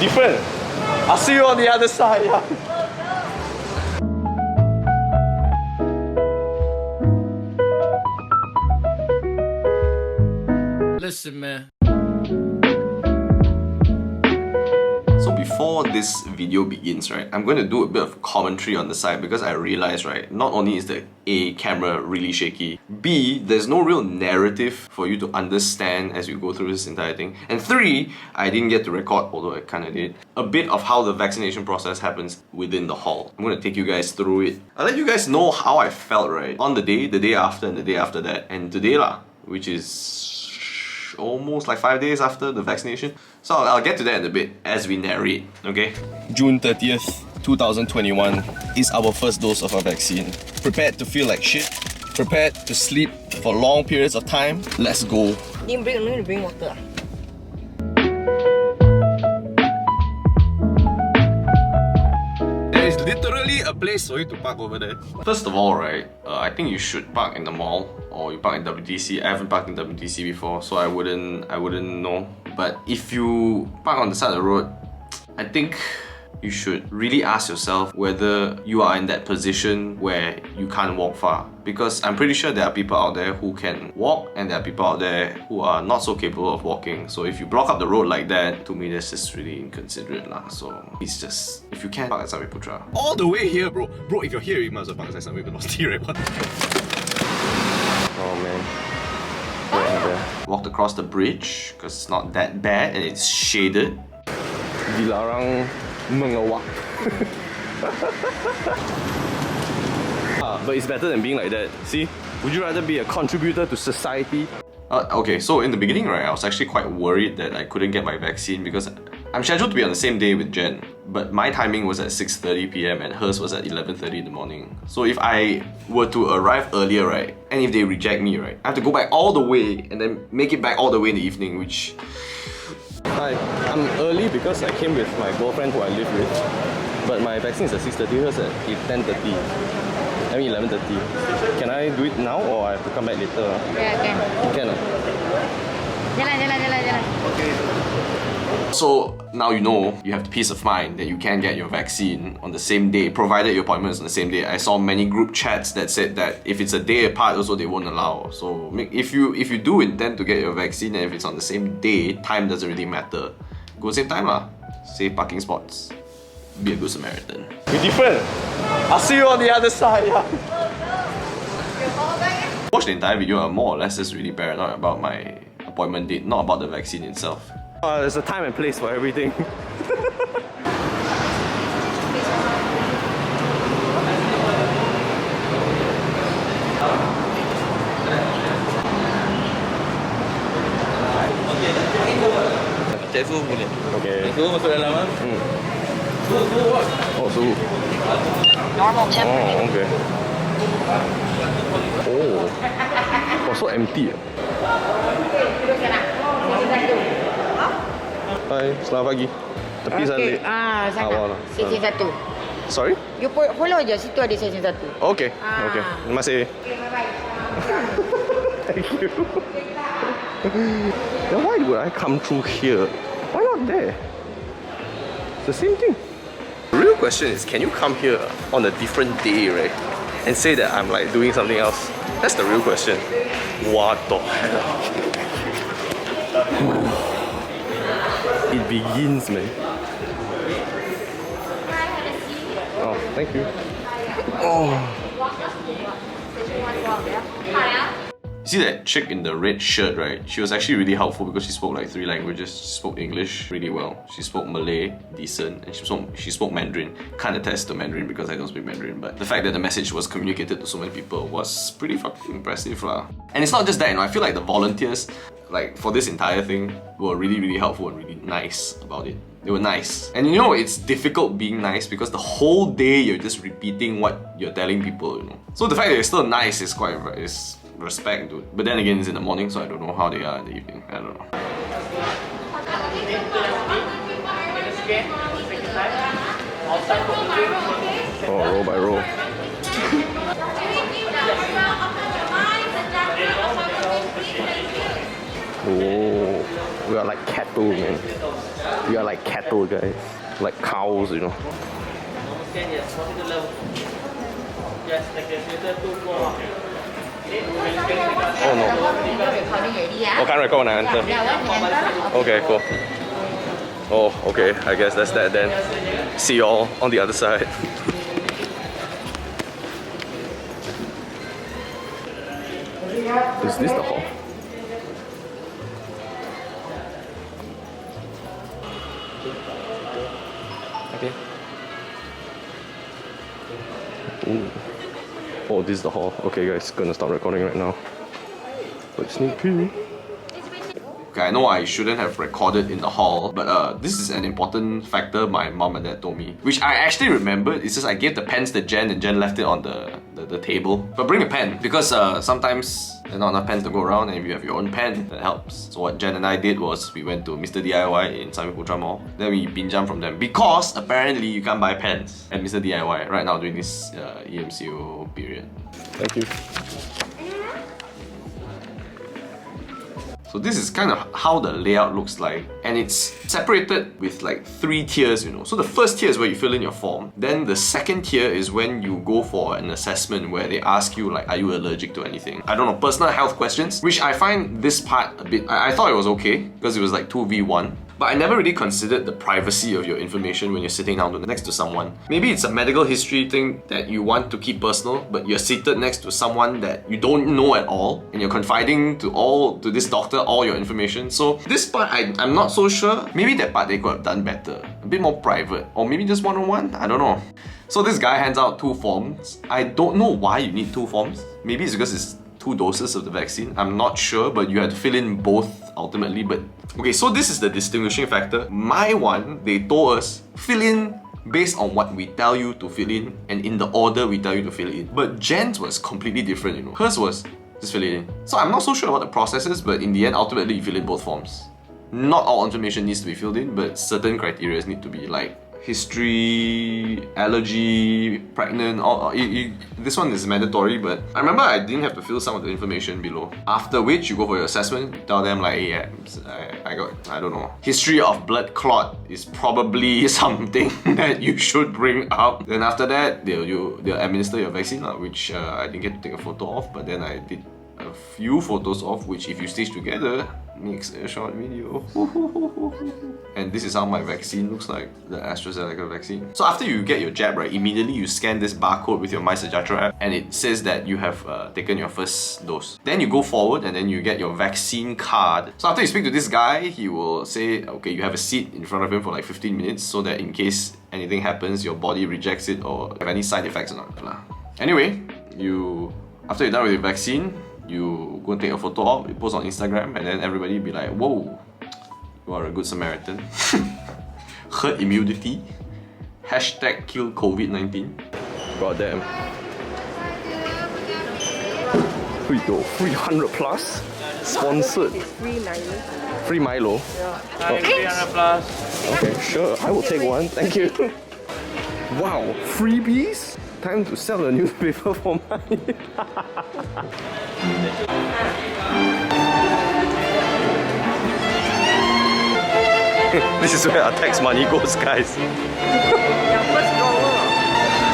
Different. I'll see you on the other side. Yeah. Listen, man. So before this video begins, right, I'm going to do a bit of commentary on the side because I realized, right, not only is the A camera really shaky, B, there's no real narrative for you to understand as you go through this entire thing, and 3, I didn't get to record, although I kind of did, a bit of how the vaccination process happens within the hall. I'm going to take you guys through it. I'll let you guys know how I felt, right, on the day after, and the day after that, and today lah, which is almost like 5 days after the vaccination. So I'll get to that in a bit as we narrate, okay? June 30th, 2021 is our first dose of our vaccine. Prepared to feel like shit? Prepared to sleep for long periods of time? Let's go. You need to bring water. There is literally a place for you to park over there. First of all, right, I think you should park in the mall or you park in WTC. I haven't parked in WTC before, so I wouldn't know. But if you park on the side of the road, I think you should really ask yourself whether you are in that position where you can't walk far. Because I'm pretty sure there are people out there who can walk and there are people out there who are not so capable of walking. So if you block up the road like that, to me that's just really inconsiderate lah. So it's just, if you can, park at Sariputra. All the way here, bro. Bro, if you're here, you might as well park at Sariputra, right? Oh man. Walked across the bridge because it's not that bad and it's shaded. Dilarang mengawak. But it's better than being like that. See? Would you rather be a contributor to society? Okay, so in the beginning, right, I was actually quite worried that I couldn't get my vaccine because I'm scheduled to be on the same day with Jen, but my timing was at 6:30 PM and hers was at 11:30 in the morning. So if I were to arrive earlier, right, and if they reject me, right, I have to go back all the way and then make it back all the way in the evening, which... Hi, I'm early because I came with my girlfriend who I live with, but my vaccine is at 6:30, hers at 10:30. I mean 11:30. Can I do it now or I have to come back later? Yeah, can. Can. Jalan. Okay. So now you know you have the peace of mind that you can get your vaccine on the same day, provided your appointment is on the same day. I saw many group chats that said that if it's a day apart, also they won't allow. So if you do intend to get your vaccine and if it's on the same day, time doesn't really matter. Go same time lah. Save parking spots. Be a good Samaritan. We're different. I'll see you on the other side. Yeah. Watch the entire video. I'm more or less just really paranoid about my appointment date, not about the vaccine itself. There's a time and place for everything. Cek suhu boleh. Okay. Suhu masuk dalam ah. Oh, suhu. Normal temperature. Oh, okay. Oh, so empty. Hai, selamat pagi. Tepi sana. Okay, sana. Section 1. Sorry? You follow je, situ ada section 1. Okay, okay. Terima kasih. Okay, bye-bye. Thank you. Then why would I come through here? Why not there? It's the same thing. The real question is, can you come here on a different day, right? And say that I'm like doing something else? That's the real question. What the hell? It begins, man. Oh, thank you. Oh. You see that chick in the red shirt, right? She was actually really helpful because she spoke like 3 languages. She spoke English really well. She spoke Malay decent, and she spoke Mandarin. Can't attest to Mandarin because I don't speak Mandarin, but the fact that the message was communicated to so many people was pretty fucking impressive lah. And it's not just that, you know, I feel like the volunteers, like for this entire thing, were really helpful and really nice about it. They were nice. And you know, it's difficult being nice because the whole day you're just repeating what you're telling people, you know. So the fact that you're still nice is quite respect, dude. But then again, it's in the morning, so I don't know how they are in the evening. I don't know. Oh, row by row. Oh. We are like cattle, man. We are like cattle, guys. Like cows, you know. Oh no. Oh, can't record when I enter. Okay, cool. Oh, okay. I guess that's that then. See you all on the other side. Is this the hall? Okay. Ooh. Oh, this is the hall. Okay, guys, gonna start recording right now. But sneak peek. Okay, I know I shouldn't have recorded in the hall, but this is an important factor my mom and dad told me, which I actually remembered. It's just I gave the pens to Jen and Jen left it on the table. But bring a pen, because sometimes there are not enough pens to go around, and if you have your own pen, that helps. So what Jen and I did was we went to Mr. DIY in Sami Putra Mall. Then we pinjam from them, because apparently you can't buy pens at Mr. DIY right now during this EMCO period. Thank you. So this is kind of how the layout looks like, and it's separated with like 3 tiers, you know. So the first tier is where you fill in your form. Then the second tier is when you go for an assessment where they ask you like, are you allergic to anything? I don't know, personal health questions, which I find this part a bit, I thought it was okay because it was like 2v1. But I never really considered the privacy of your information when you're sitting down next to someone. Maybe it's a medical history thing that you want to keep personal, but you're seated next to someone that you don't know at all, and you're confiding to this doctor all your information. So this part, I'm not so sure. Maybe that part they could have done better. A bit more private. Or maybe just one-on-one? I don't know. So this guy hands out 2 forms. I don't know why you need 2 forms. Maybe it's because it's 2 doses of the vaccine. I'm not sure, but you had to fill in both ultimately. But okay, so this is the distinguishing factor. My one, they told us, fill in based on what we tell you to fill in and in the order we tell you to fill it in. But Jen's was completely different, you know. Hers was just fill it in. So I'm not so sure about the processes, but in the end, ultimately you fill in both forms. Not all information needs to be filled in, but certain criteria need to be like history, allergy, pregnant, this one is mandatory, but I remember I didn't have to fill some of the information below. After which, you go for your assessment, you tell them like, hey, I got, I don't know, history of blood clot is probably something that you should bring up. Then after that, they'll administer your vaccine, which I didn't get to take a photo of, but then I did a few photos of, which if you stitch together, makes a short video. And this is how my vaccine looks like, the Astrazeneca vaccine. So after you get your jab, right, immediately you scan this barcode with your MySejahtera app, and it says that you have taken your first dose. Then you go forward and then you get your vaccine card. So after you speak to this guy, he will say, okay, you have a seat in front of him for like 15 minutes so that in case anything happens, your body rejects it or have any side effects or not. Anyway, after you're done with your vaccine, you go and take a photo of, you post on Instagram, and then everybody will be like, whoa, you are a good Samaritan. Herd immunity. Hashtag kill COVID-19. God damn. Here we go, 300 plus. Sponsored. It's free Milo. Free Milo? Yeah. 300 plus. Okay, sure, I will take one, thank you. Wow, freebies? Time to sell the newspaper for money. This is where our tax money goes, guys.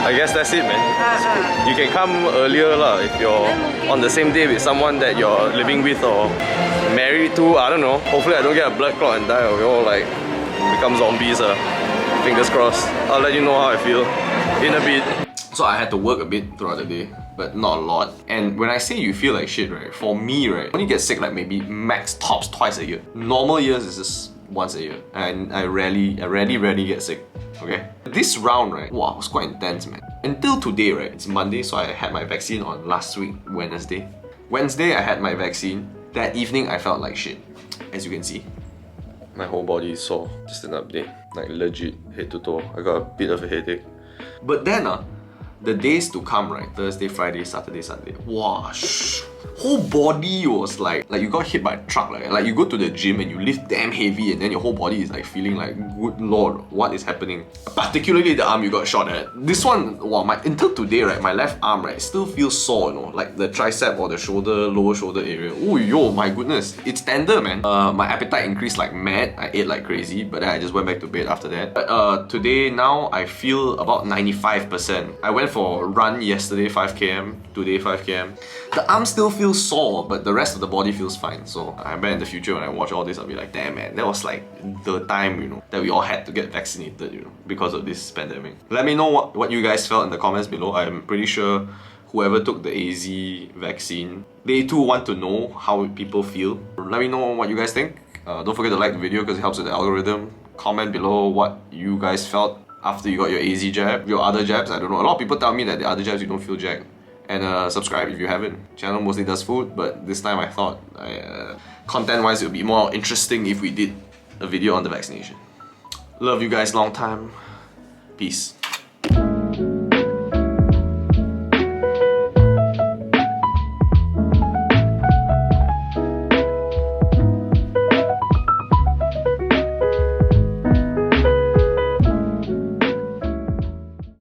I guess that's it, man. You can come earlier if you're on the same day with someone that you're living with or married to. I don't know. Hopefully I don't get a blood clot and die, or we all like become zombies. Fingers crossed. I'll let you know how I feel in a bit. So I had to work a bit throughout the day, but not a lot. And when I say you feel like shit, right, for me, right, I only get sick like maybe max tops twice a year. Normal years is just once a year, and I rarely get sick. Okay, this round, right, wow, was quite intense, man. Until today, right, it's Monday, so I had my vaccine on last week, Wednesday. Wednesday, I had my vaccine. That evening, I felt like shit, as you can see. My whole body is sore. Just an update, like legit head to toe. I got a bit of a headache. But then, the days to come, right, Thursday, Friday, Saturday, Sunday, wow, Whole body was like you got hit by a truck. Like you go to the gym and you lift damn heavy and then your whole body is like feeling like, good lord, what is happening? Particularly the arm you got shot at. This one, wow, until today, right, my left arm, right, still feels sore, you know, like the tricep or the shoulder, lower shoulder area. Oh yo, my goodness, it's tender, man. My appetite increased like mad. I ate like crazy, but then I just went back to bed after that. But today, now, I feel about 95%. I went for a run yesterday, 5 km, today 5 km. The arm still feels sore, but the rest of the body feels fine. So I bet in the future when I watch all this, I'll be like, damn man, that was like the time, you know, that we all had to get vaccinated, you know, because of this pandemic. Let me know what you guys felt in the comments below. I'm pretty sure whoever took the AZ vaccine, they too want to know how people feel. Let me know what you guys think. Don't forget to like the video because it helps with the algorithm. Comment below what you guys felt after you got your AZ jab, your other jabs, I don't know. A lot of people tell me that the other jabs you don't feel jacked. And subscribe if you haven't. Channel mostly does food, but this time I thought content-wise it would be more interesting if we did a video on the vaccination. Love you guys long time. Peace.